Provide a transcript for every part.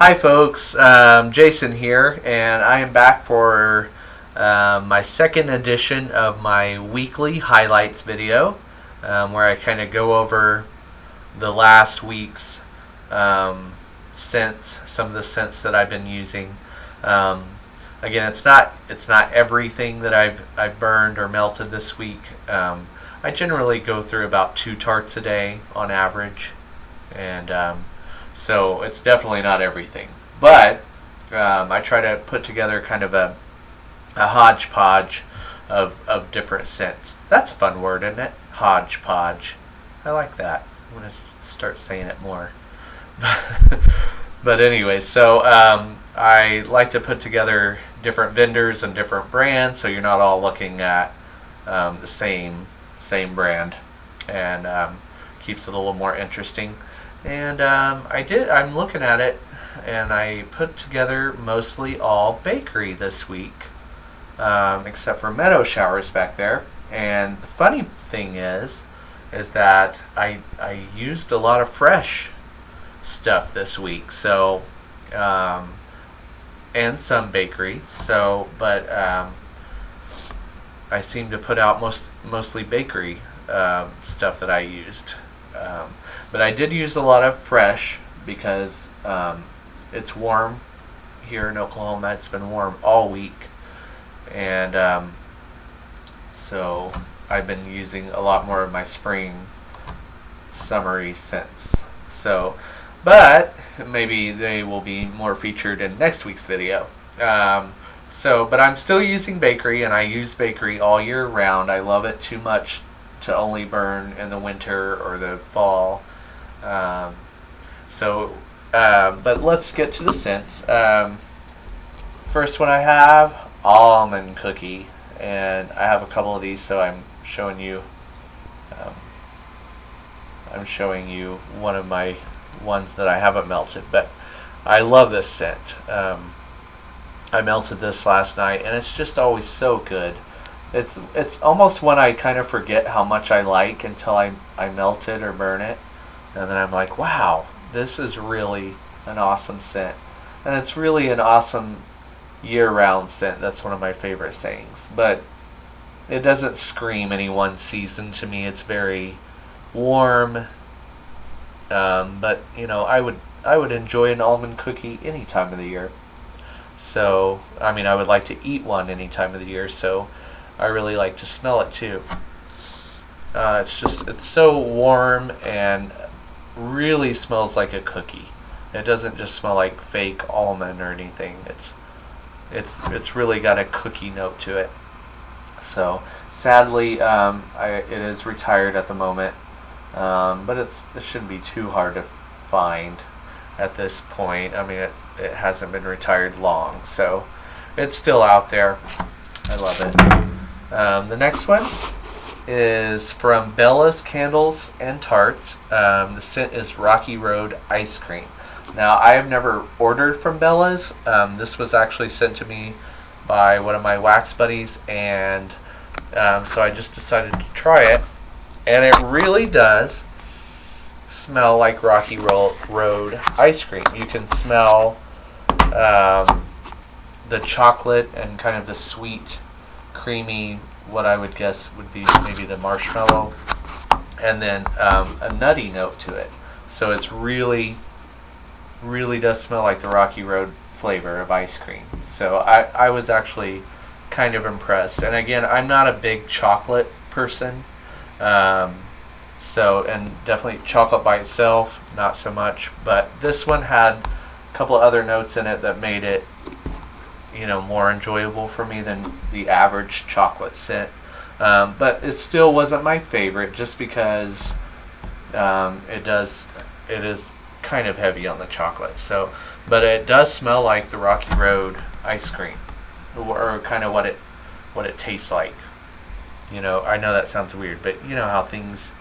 Hi, folks. Jason here, and I am back for my second edition of my weekly highlights video, where I kind of go over the last week's scents, some of the scents that I've been using. Um, Again, it's not everything that I've burned or melted this week. I generally go through about 2 tarts a day on average, and so it's definitely not everything. But I try to put together kind of a hodgepodge of different scents. That's a fun word, isn't it? Hodgepodge. I like that. I'm going to start saying it more. But anyway, so I like to put together different vendors and different brands, so you're not all looking at the same brand, and keeps it a little more interesting. And I'm looking at it, and I put together mostly all bakery this week, except for Meadow Showers back there. And the funny thing is that I used a lot of fresh stuff this week. So, and some bakery. So, but I seem to put out mostly bakery stuff that I used. But I did use a lot of fresh because it's warm here in Oklahoma. It's been warm all week, and so I've been using a lot more of my spring, summery scents. So, but maybe they will be more featured in next week's video. But I'm still using bakery, and I use bakery all year round. I love it too much to only burn in the winter or the fall. But let's get to the scents. First one I have, almond cookie, and I have a couple of these, so I'm showing you. I'm showing you one of my ones that I haven't melted, but I love this scent. I melted this last night, and it's just always so good. It's almost one I kind of forget how much I like until I melt it or burn it, and then I'm like, wow, this is really an awesome scent. And it's really an awesome year-round scent. That's one of my favorite sayings. But it doesn't scream any one season to me. It's very warm. But I would enjoy an almond cookie any time of the year. So I would like to eat one any time of the year. So I really like to smell it too. It's so warm and really smells like a cookie. It doesn't just smell like fake almond or anything. It's really got a cookie note to it. So sadly, it is retired at the moment, but it shouldn't be too hard to find at this point. It hasn't been retired long, so it's still out there. I love it. The next one is from Bella's Candles and Tarts. The scent is Rocky Road Ice Cream. Now, I have never ordered from Bella's. This was actually sent to me by one of my wax buddies, and so I just decided to try it. And it really does smell like Rocky Road ice cream. You can smell the chocolate and kind of the sweet, creamy, what I would guess would be maybe the marshmallow, and then a nutty note to it. So it's really does smell like the Rocky Road flavor of ice cream. So I was actually kind of impressed. And again, I'm not a big chocolate person. And definitely chocolate by itself, not so much. But this one had a couple of other notes in it that made it, more enjoyable for me than the average chocolate scent. But it still wasn't my favorite, just because it is kind of heavy on the chocolate. So, but it does smell like the Rocky Road ice cream, or kind of what it tastes like. I know that sounds weird, but you know how things,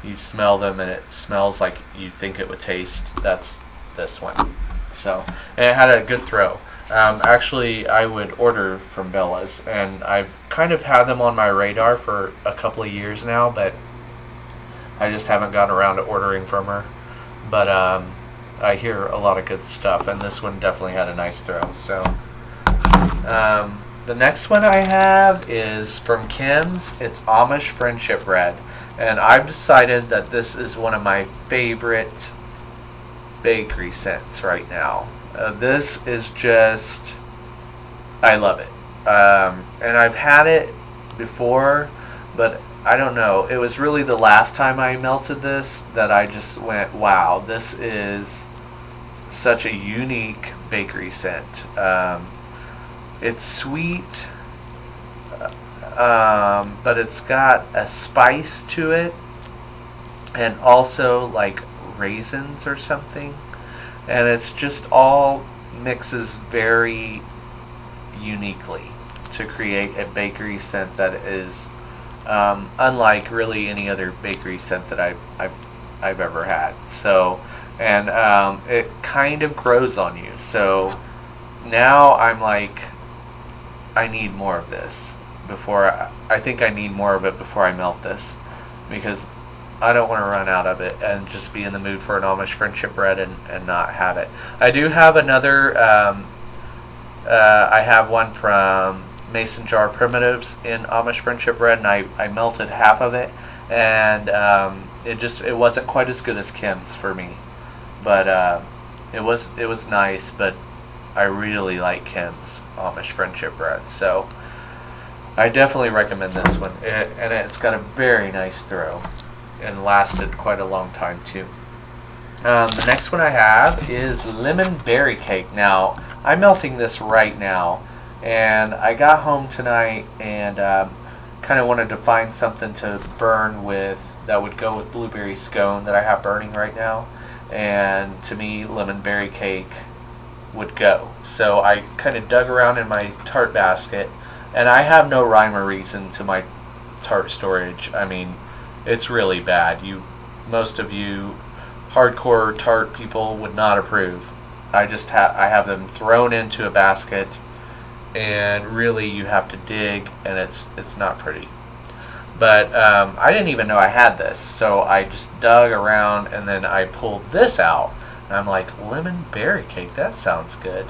you smell them and it smells like you think it would taste. That's this one. So, and it had a good throw. Actually, I would order from Bella's, and I've kind of had them on my radar for a couple of years now, but I just haven't gotten around to ordering from her. But I hear a lot of good stuff, and this one definitely had a nice throw. So the next one I have is from Kim's. It's Amish Friendship Bread, and I've decided that this is one of my favorite bakery scents right now. This is just, I love it. And I've had it before, but I don't know. It was really the last time I melted this that I just went, wow, this is such a unique bakery scent. It's sweet, but it's got a spice to it, and also like raisins or something. And it's just all mixes very uniquely to create a bakery scent that is unlike really any other bakery scent that I've ever had. So, and it kind of grows on you. So now I'm like, I need more of this I think I need more of it before I melt this, because I don't want to run out of it and just be in the mood for an Amish Friendship Bread and not have it. I do have another, I have one from Mason Jar Primitives in Amish Friendship Bread, and I melted half of it, and it wasn't quite as good as Kim's for me, but it was nice, but I really like Kim's Amish Friendship Bread, so I definitely recommend this one, and it's got a very nice throw, and lasted quite a long time too. The next one I have is Lemon Berry Cake. Now, I'm melting this right now, and I got home tonight and kind of wanted to find something to burn with that would go with blueberry scone that I have burning right now, and to me, Lemon Berry Cake would go. So I kind of dug around in my tart basket, and I have no rhyme or reason to my tart storage. I mean, it's really bad. Most of you hardcore tart people would not approve. I have them thrown into a basket, and really you have to dig, and it's not pretty. But I didn't even know I had this, so I just dug around, and then I pulled this out, and I'm like, Lemon Berry Cake, that sounds good.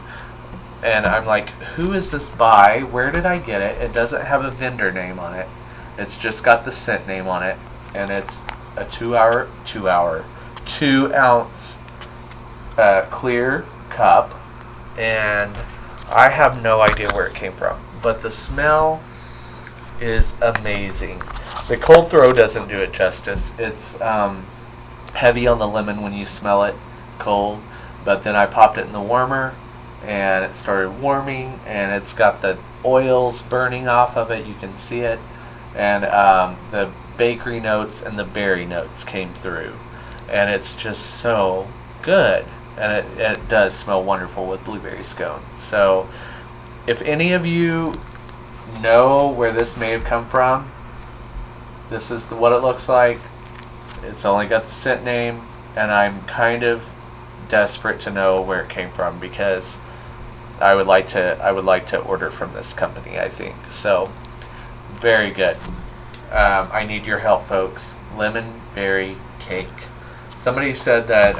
And I'm like, who is this by? Where did I get it? It doesn't have a vendor name on it. It's just got the scent name on it, and it's a 2 ounce clear cup, and I have no idea where it came from, but the smell is amazing. The cold throw doesn't do it justice. It's heavy on the lemon when you smell it cold, but then I popped it in the warmer, and it started warming, and it's got the oils burning off of it. You can see it, and the bakery notes and the berry notes came through, and it's just so good, and it does smell wonderful with blueberry scone. So if any of you know where this may have come from, this is what it looks like. It's only got the scent name, and I'm kind of desperate to know where it came from, because I would like to order from this company, I think. So very good. I need your help, folks. Lemon Berry Cake. Somebody said that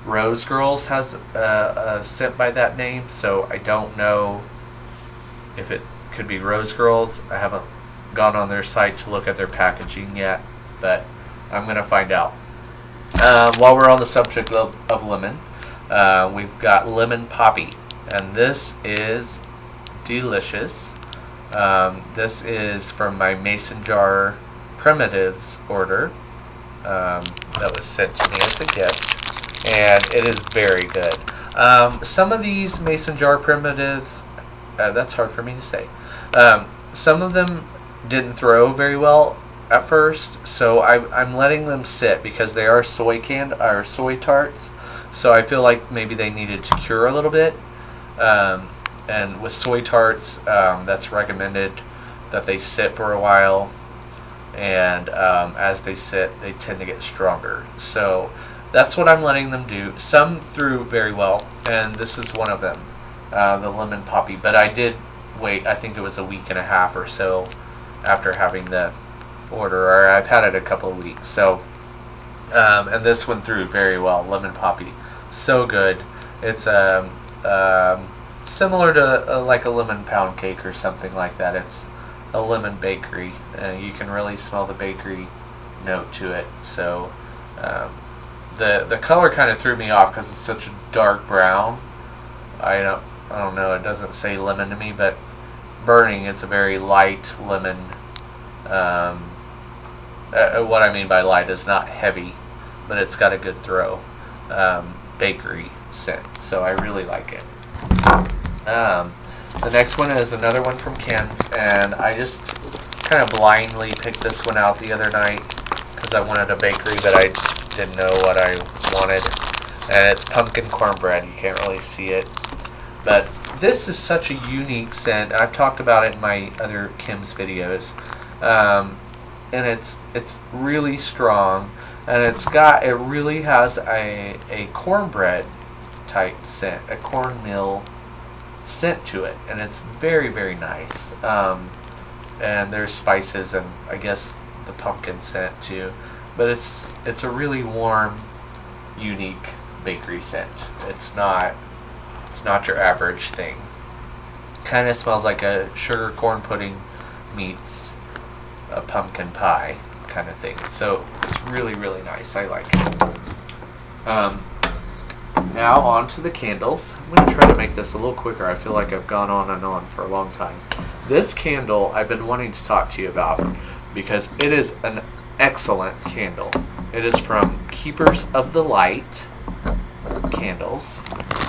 Rose Girls has a scent by that name, so I don't know if it could be Rose Girls. I haven't gone on their site to look at their packaging yet, but I'm going to find out. While we're on the subject of lemon, we've got Lemon Poppy, and this is delicious. This is from my Mason Jar Primitives order that was sent to me as a gift, and it is very good. Some of these Mason Jar Primitives, that's hard for me to say, some of them didn't throw very well at first, so I'm letting them sit because they are soy tarts, so I feel like maybe they needed to cure a little bit. And with soy tarts, that's recommended that they sit for a while, and as they sit, they tend to get stronger. So that's what I'm letting them do. Some threw very well, and this is one of them, the Lemon Poppy. But I did wait, I think it was a week and a half or so after having the order, or I've had it a couple of weeks. So And this went through very well. Lemon poppy, so good. It's similar to like a lemon pound cake or something like that. It's a lemon bakery. You can really smell the bakery note to it. So the color kind of threw me off because it's such a dark brown. I don't know. It doesn't say lemon to me, but burning, it's a very light lemon. What I mean by light is not heavy, but it's got a good throw. Bakery scent, so I really like it. The next one is another one from Ken's, and I just kind of blindly picked this one out the other night because I wanted a bakery, but I didn't know what I wanted. And it's pumpkin cornbread. You can't really see it, but this is such a unique scent. I've talked about it in my other Kim's videos, and it's really strong, and it really has a cornbread type scent, a cornmeal scent to it, and it's very, very nice. And there's spices and I guess the pumpkin scent too, but it's a really warm, unique bakery scent. It's not your average thing. Kind of smells like a sugar corn pudding meets a pumpkin pie kind of thing. So it's really, really nice. I like it. Now on to the candles. I'm going to try to make this a little quicker. I feel like I've gone on and on for a long time. This candle I've been wanting to talk to you about because it is an excellent candle. It is from Keepers of the Light Candles.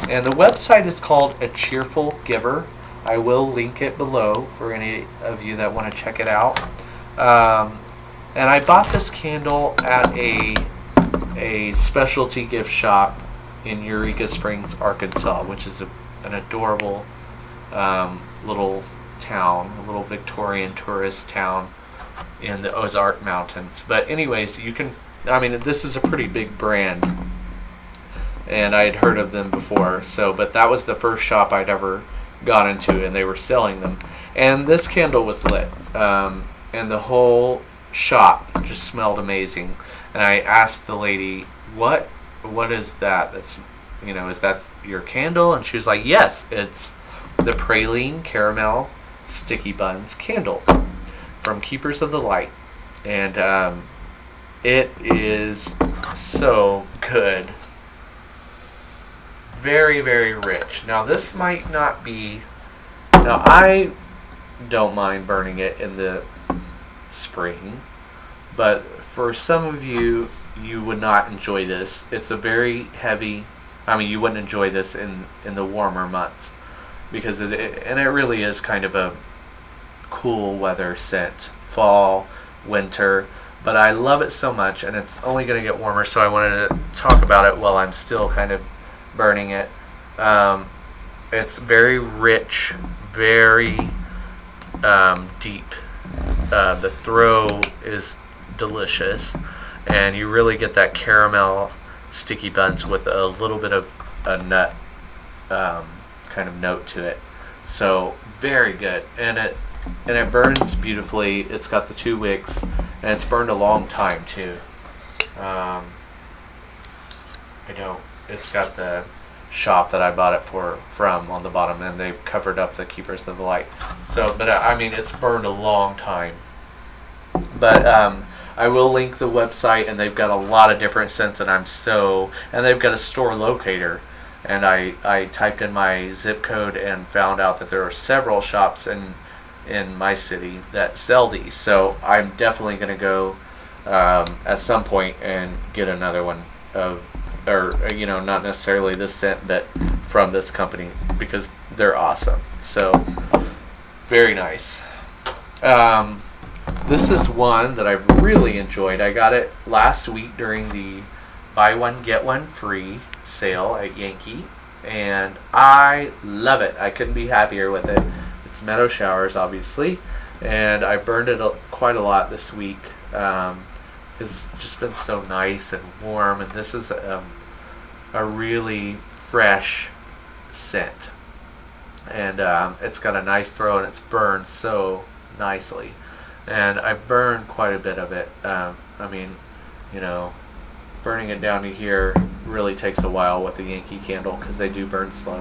And the website is called A Cheerful Giver. I will link it below for any of you that want to check it out. And I bought this candle at a specialty gift shop in Eureka Springs, Arkansas, which is an adorable little town, a little Victorian tourist town in the Ozark Mountains. But anyways, this is a pretty big brand, and I had heard of them before. But that was the first shop I'd ever got into, and they were selling them. And this candle was lit, and the whole shop just smelled amazing. And I asked the lady, what is that? That's, is that your candle? And she was like, yes, it's the Praline Caramel Sticky Buns candle from Keepers of the Light. And it is so good. Very, very rich. Now this might not be... Now I don't mind burning it in the spring, but for some of you, you would not enjoy this. It's a very heavy... you wouldn't enjoy this in the warmer months because it really is kind of a cool weather scent. Fall, winter, but I love it so much, and it's only going to get warmer, so I wanted to talk about it while I'm still kind of burning it. It's very rich, very deep. The throw is delicious, and you really get that caramel sticky buns with a little bit of a nut kind of note to it. So very good, and it burns beautifully. It's got the 2 wicks, and it's burned a long time too. It's got the shop that I bought it from on the bottom, and they've covered up the Keepers of the Light. So, but it's burned a long time. But I will link the website, and they've got a lot of different scents, and they've got a store locator, and I typed in my zip code and found out that there are several shops in my city that sell these. So I'm definitely going to go at some point and get another one not necessarily this scent, but from this company, because they're awesome. So very nice. This is one that I've really enjoyed. I got it last week during the buy one get one free sale at Yankee, and I love it. I couldn't be happier with it. It's Meadow Showers, obviously, and I burned it quite a lot this week. It's just been so nice and warm, and this is a really fresh scent, and it's got a nice throw, and it's burned so nicely, and I burned quite a bit of it. burning it down to here really takes a while with a Yankee Candle because they do burn slow.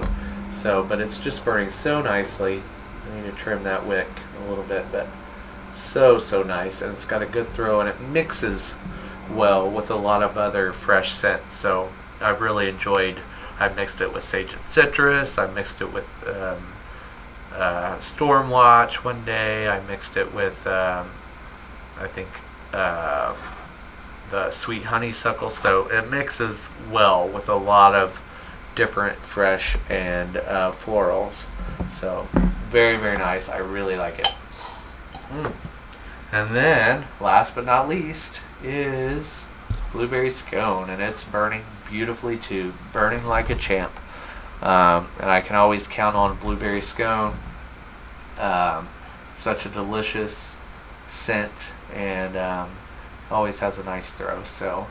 So, but it's just burning so nicely. I need to trim that wick a little bit, but so nice, and it's got a good throw, and it mixes well with a lot of other fresh scents. So I've really enjoyed. I mixed it with sage and citrus. I mixed it with Stormwatch one day. I mixed it with I think the sweet honeysuckle. So it mixes well with a lot of different fresh and florals. So very nice. I really like it. And then last but not least is blueberry scone, and it's burning beautifully too, burning like a champ. And I can always count on blueberry scone. Such a delicious scent, and always has a nice throw. So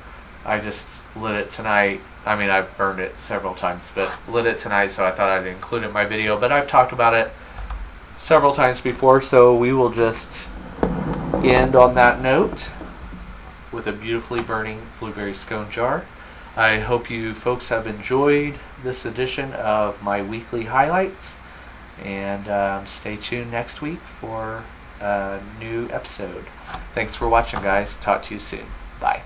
I just lit it tonight. I mean, I've burned it several times, but lit it tonight, so I thought I'd include it in my video. But I've talked about it several times before, so we will just end on that note with a beautifully burning blueberry scone jar. I hope you folks have enjoyed this edition of my weekly highlights, and stay tuned next week for a new episode. Thanks for watching, guys. Talk to you soon. Bye.